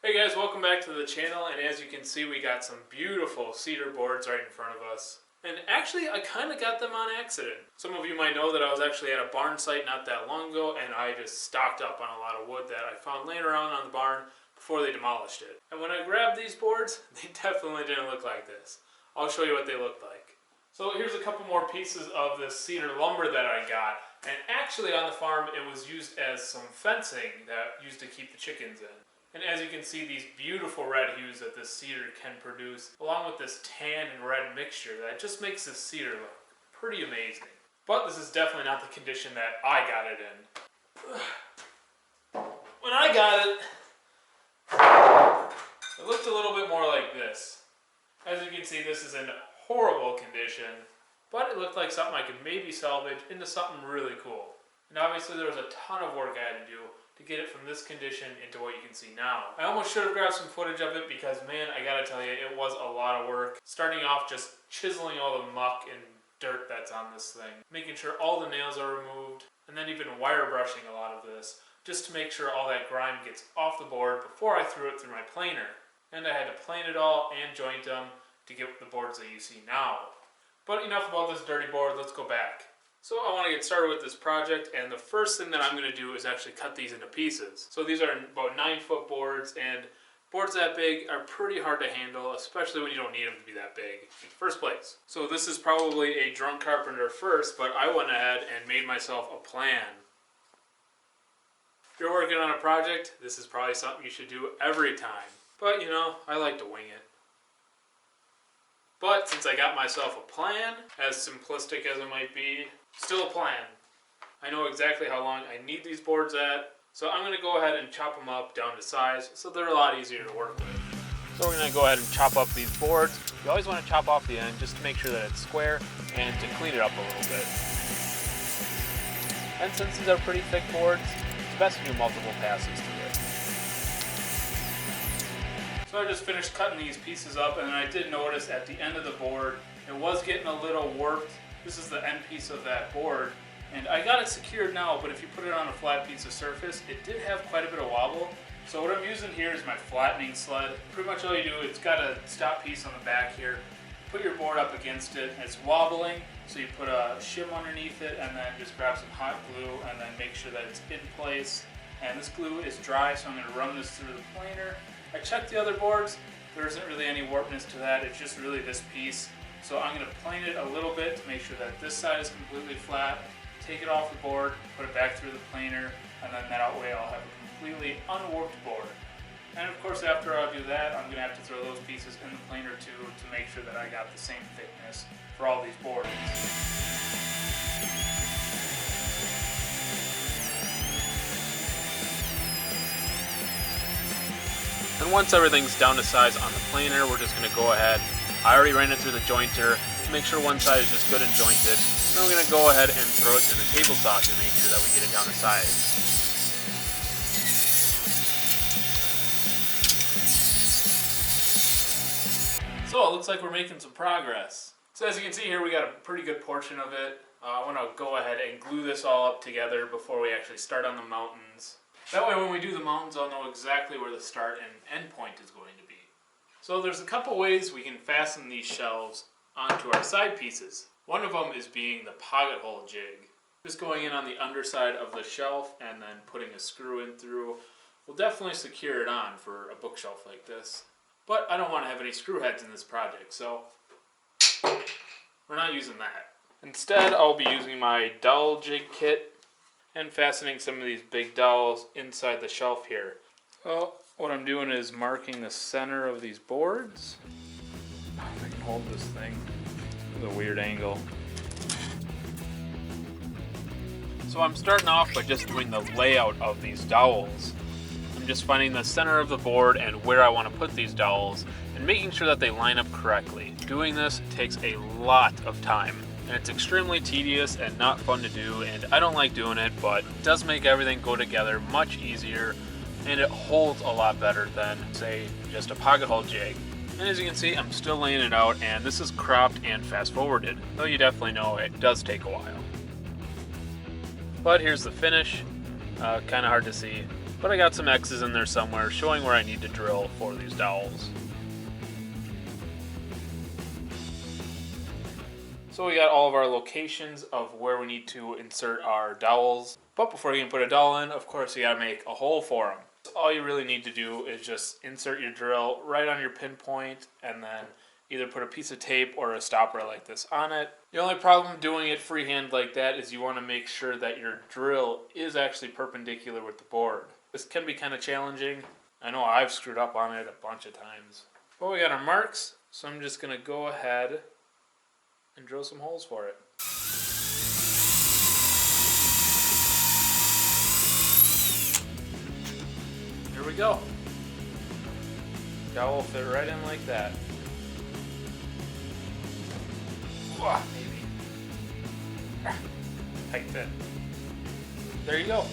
Hey guys, welcome back to the channel, and as you can see we got some beautiful cedar boards right in front of us. And actually I kind of got them on accident. Some of you might know that I was actually at a barn site not that long ago, and I just stocked up on a lot of wood that I found laying around on the barn before they demolished it. And when I grabbed these boards, they definitely didn't look like this. I'll show you what they looked like. So here's a couple more pieces of this cedar lumber that I got. And actually on the farm it was used as some fencing that used to keep the chickens in. And as you can see, these beautiful red hues that this cedar can produce, along with this tan and red mixture, that just makes this cedar look pretty amazing. But this is definitely not the condition that I got it in. When I got it, it looked a little bit more like this. As you can see, this is in horrible condition, but it looked like something I could maybe salvage into something really cool. And obviously there was a ton of work I had to do to get it from this condition into what you can see now. I almost should have grabbed some footage of it because, man, I gotta tell you, it was a lot of work. Starting off just chiseling all the muck and dirt that's on this thing, making sure all the nails are removed, and then even wire brushing a lot of this, just to make sure all that grime gets off the board before I threw it through my planer. And I had to plane it all and joint them to get the boards that you see now. But enough about this dirty board, let's go back. So I want to get started with this project, and the first thing that I'm going to do is actually cut these into pieces. So these are about 9-foot boards, and boards that big are pretty hard to handle, especially when you don't need them to be that big in the first place. So this is probably a drunk carpenter first, but I went ahead and made myself a plan. If you're working on a project, this is probably something you should do every time. But you know, I like to wing it. But since I got myself a plan, as simplistic as it might be, still a plan. I know exactly how long I need these boards at, so I'm going to go ahead and chop them up down to size so they're a lot easier to work with. So we're going to go ahead and chop up these boards. You always want to chop off the end just to make sure that it's square and to clean it up a little bit. And since these are pretty thick boards, it's best to do multiple passes to it. So I just finished cutting these pieces up, and I did notice at the end of the board it was getting a little warped. This is the end piece of that board, and I got it secured now, but if you put it on a flat piece of surface, it did have quite a bit of wobble. So what I'm using here is my flattening sled. Pretty much all you do, it's got a stop piece on the back here. Put your board up against it, it's wobbling, so you put a shim underneath it and then just grab some hot glue and then make sure that it's in place. And this glue is dry, so I'm going to run this through the planer. I checked the other boards, there isn't really any warpness to that, it's just really this piece. So I'm going to plane it a little bit to make sure that this side is completely flat, take it off the board, put it back through the planer, and then that way I'll have a completely unwarped board. And of course after I do that, I'm going to have to throw those pieces in the planer too to make sure that I got the same thickness for all these boards. And once everything's down to size on the planer, we're just going to go ahead. I already ran it through the jointer to make sure one side is just good and jointed. Then we're going to go ahead and throw it through the table saw to make sure that we get it down to size. So it looks like we're making some progress. So as you can see here, we got a pretty good portion of it. I want to go ahead and glue this all up together before we actually start on the mountains. That way when we do the mountains, I'll know exactly where the start and end point is going to be. So there's a couple ways we can fasten these shelves onto our side pieces. One of them is being the pocket hole jig. Just going in on the underside of the shelf and then putting a screw in through will definitely secure it on for a bookshelf like this. But I don't want to have any screw heads in this project, so we're not using that. Instead, I'll be using my dowel jig kit and fastening some of these big dowels inside the shelf here. So what I'm doing is marking the center of these boards. If I can hold this thing with a weird angle. So I'm starting off by just doing the layout of these dowels. I'm just finding the center of the board and where I want to put these dowels and making sure that they line up correctly. Doing this takes a lot of time. And it's extremely tedious and not fun to do, and I don't like doing it, but it does make everything go together much easier, and it holds a lot better than, say, just a pocket hole jig. And as you can see, I'm still laying it out, and this is cropped and fast forwarded, though you definitely know it does take a while. But here's the finish. Kind of hard to see. but I got some X's in there somewhere showing where I need to drill for these dowels. So we got all of our locations of where we need to insert our dowels. But before you can put a dowel in, of course you gotta make a hole for them. So all you really need to do is just insert your drill right on your pinpoint and then either put a piece of tape or a stopper like this on it. The only problem doing it freehand like that is you want to make sure that your drill is actually perpendicular with the board. This can be kind of challenging. I know I've screwed up on it a bunch of times. But we got our marks, so I'm just going to go ahead and drill some holes for it. Here we go. Dowel will fit right in like that. Maybe. Tight fit. There you go.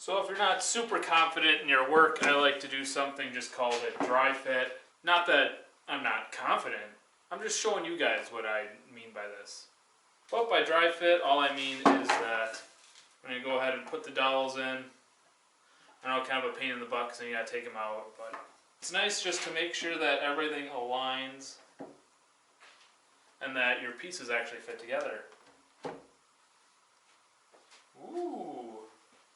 So if you're not super confident in your work, I like to do something just called a dry fit. Not that I'm not confident, I'm just showing you guys what I mean by this. But by dry fit, all I mean is that I'm going to go ahead and put the dowels in. I know, kind of a pain in the butt because then you got to take them out, but it's nice just to make sure that everything aligns and that your pieces actually fit together. Ooh.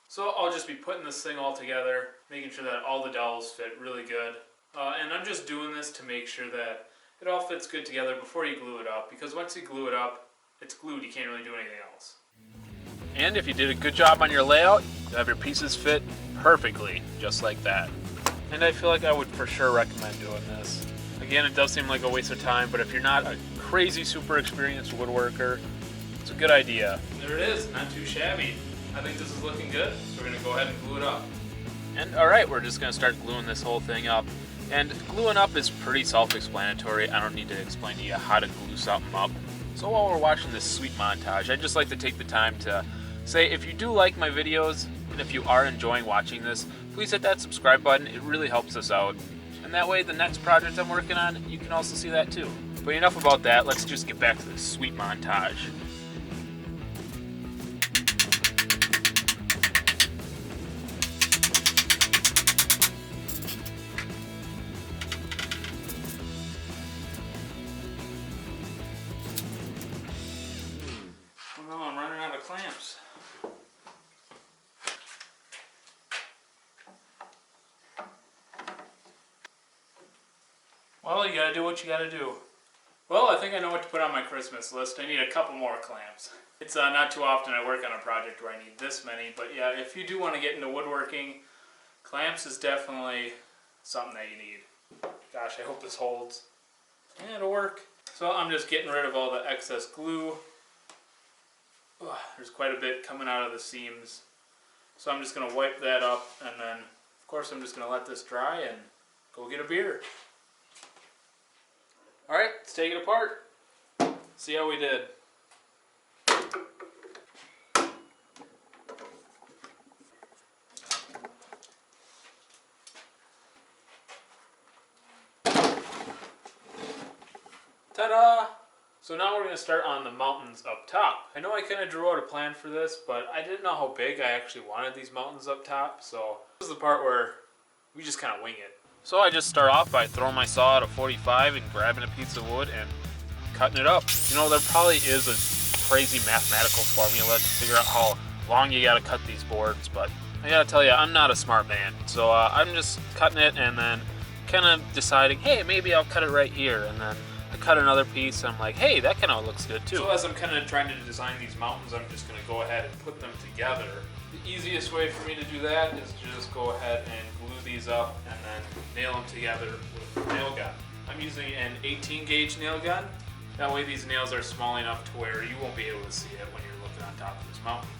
So I'll just be putting this thing all together, making sure that all the dowels fit really good. And I'm just doing this to make sure that it all fits good together before you glue it up, because once you glue it up, it's glued, you can't really do anything else. And if you did a good job on your layout, you have your pieces fit perfectly, just like that. And I feel like I would for sure recommend doing this. Again, it does seem like a waste of time, but if you're not a crazy super experienced woodworker, it's a good idea. There it is, not too shabby. I think this is looking good, so we're going to go ahead and glue it up. And alright, we're just going to start gluing this whole thing up. And gluing up is pretty self-explanatory. I don't need to explain to you how to glue something up. So while we're watching this sweet montage, I'd just like to take the time to say if you do like my videos, and if you are enjoying watching this, please hit that subscribe button. It really helps us out. And that way the next project I'm working on, you can also see that too. But enough about that, let's just get back to this sweet montage. I'm running out of clamps. Well, you gotta do what you gotta do. Well, I think I know what to put on my Christmas list. I need a couple more clamps. It's not too often I work on a project where I need this many, but yeah, if you do want to get into woodworking, clamps is definitely something that you need. Gosh, I hope this holds. Yeah, it'll work. So I'm just getting rid of all the excess glue. Ugh, there's quite a bit coming out of the seams. So I'm just going to wipe that up, and then of course I'm just going to let this dry and go get a beer. Alright, let's take it apart. See how we did. Ta-da! So now we're going to start on the mountains up top. I know I kind of drew out a plan for this, but I didn't know how big I actually wanted these mountains up top, so this is the part where we just kind of wing it. So I just start off by throwing my saw at a 45 and grabbing a piece of wood and cutting it up. You know, there probably is a crazy mathematical formula to figure out how long you got to cut these boards, but I got to tell you, I'm not a smart man. So I'm just cutting it and then kind of deciding, hey, maybe I'll cut it right here, and then I cut another piece, and I'm like, hey, that kind of looks good too. So as I'm kind of trying to design these mountains, I'm just going to go ahead and put them together. The easiest way for me to do that is to just go ahead and glue these up and then nail them together with a nail gun. I'm using an 18 gauge nail gun. That way these nails are small enough to where you won't be able to see it when you're looking on top of this mountain.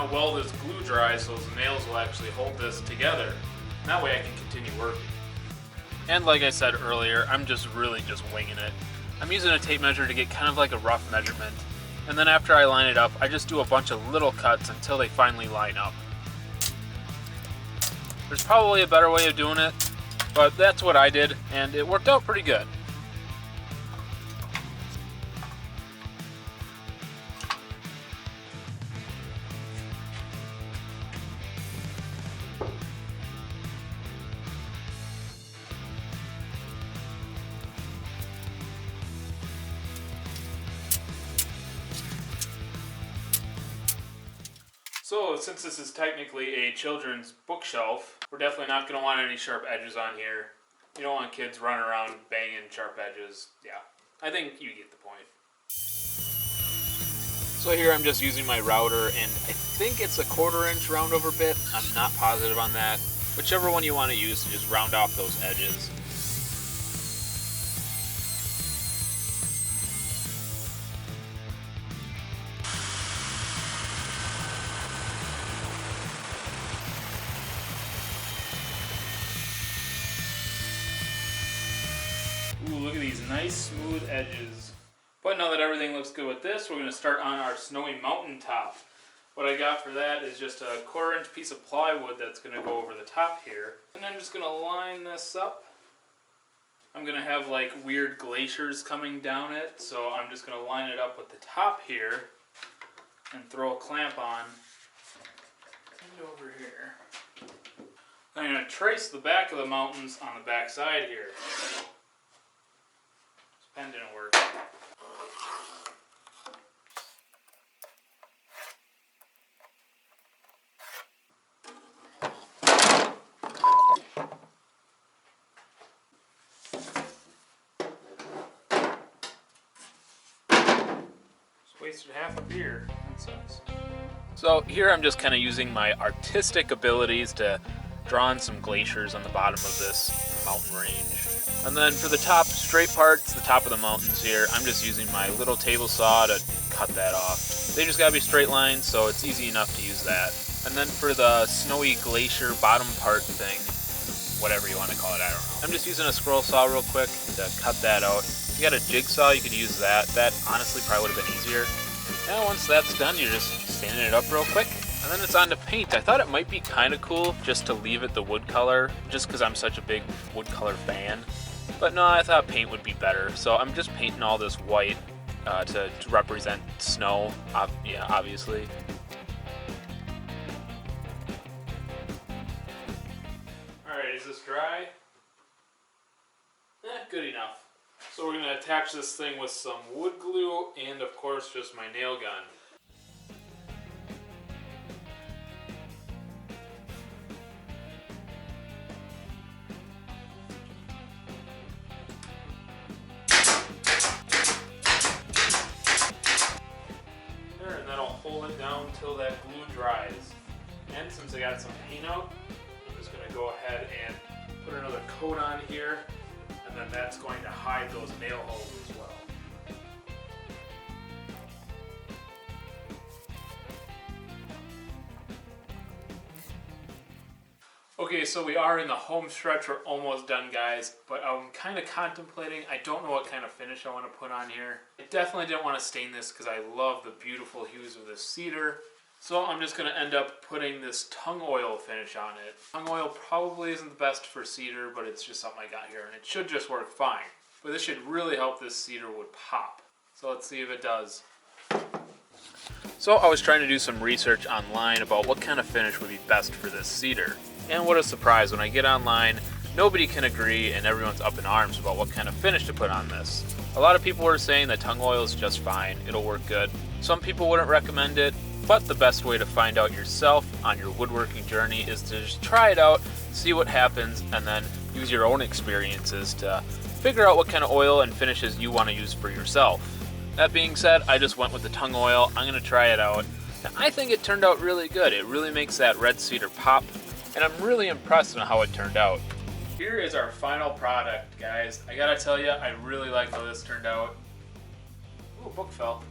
Now while this glue dries, those nails will actually hold this together. And that way I can continue working. And like I said earlier, I'm really just winging it. I'm using a tape measure to get kind of like a rough measurement. And then after I line it up, I just do a bunch of little cuts until they finally line up. There's probably a better way of doing it, but that's what I did, and it worked out pretty good. So since this is technically a children's bookshelf, we're definitely not going to want any sharp edges on here. You don't want kids running around banging sharp edges. Yeah, I think you get the point. So here I'm just using my router, and I think it's a 1/4 inch round over bit. I'm not positive on that. Whichever one you want to use to just round off those edges. Ooh, look at these nice smooth edges. But now that everything looks good with this, we're going to start on our snowy mountain top. What I got for that is just a 1/4 inch piece of plywood that's going to go over the top here. And I'm just going to line this up. I'm going to have like weird glaciers coming down it, so I'm just going to line it up with the top here and throw a clamp on. And over here. I'm going to trace the back of the mountains on the back side here. Pen didn't work. Just wasted half a beer. That sucks. So here I'm just kind of using my artistic abilities to draw on some glaciers on the bottom of this mountain range. And then for the top straight parts, the top of the mountains here, I'm just using my little table saw to cut that off. They just gotta be straight lines, so it's easy enough to use that. And then for the snowy glacier bottom part thing, whatever you want to call it, I don't know. I'm just using a scroll saw real quick to cut that out. If you got a jigsaw, you could use that. That honestly probably would have been easier. And once that's done, you're just sanding it up real quick. And then it's on to paint. I thought it might be kind of cool just to leave it the wood color, just because I'm such a big wood color fan. But no, I thought paint would be better. So I'm just painting all this white to represent snow, yeah, obviously. Alright, is this dry? Good enough. So we're going to attach this thing with some wood glue and of course just my nail gun. And that'll hold it down until that glue dries. And since I got some paint out, I'm just going to go ahead and put another coat on here, and then that's going to hide those nail holes as well. Okay, so we are in the home stretch. We're almost done, guys, but I'm kind of contemplating. I don't know what kind of finish I want to put on here. I definitely didn't want to stain this because I love the beautiful hues of this cedar. So I'm just going to end up putting this tung oil finish on it. Tung oil probably isn't the best for cedar, but it's just something I got here, and it should just work fine. But this should really help this cedar wood pop. So let's see if it does. So I was trying to do some research online about what kind of finish would be best for this cedar. And what a surprise, when I get online, nobody can agree and everyone's up in arms about what kind of finish to put on this. A lot of people were saying that tung oil is just fine, it'll work good. Some people wouldn't recommend it, but the best way to find out yourself on your woodworking journey is to just try it out, see what happens, and then use your own experiences to figure out what kind of oil and finishes you want to use for yourself. That being said, I just went with the tung oil. I'm going to try it out. And I think it turned out really good. It really makes that red cedar pop. And I'm really impressed on how it turned out. Here is our final product, guys. I gotta tell you, I really like how this turned out. Ooh, book fell.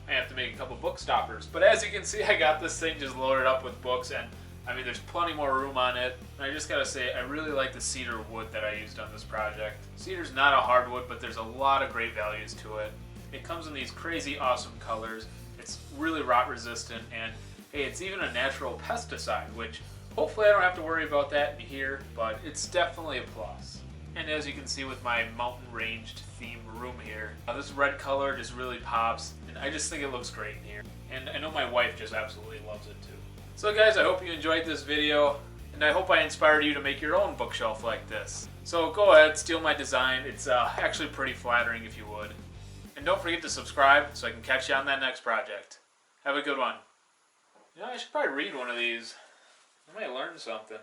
I have to make a couple book stoppers. But as you can see, I got this thing just loaded up with books, and I mean, there's plenty more room on it. And I just gotta say, I really like the cedar wood that I used on this project. Cedar's not a hardwood, but there's a lot of great values to it. It comes in these crazy awesome colors. It's really rot resistant, and hey, it's even a natural pesticide, which hopefully I don't have to worry about that in here, but it's definitely a plus. And as you can see with my mountain ranged theme room here, this red color just really pops, and I just think it looks great in here. And I know my wife just absolutely loves it too. So guys, I hope you enjoyed this video, and I hope I inspired you to make your own bookshelf like this. So go ahead, steal my design. It's actually pretty flattering if you would. And don't forget to subscribe so I can catch you on that next project. Have a good one. You know, I should probably read one of these. I might learn something.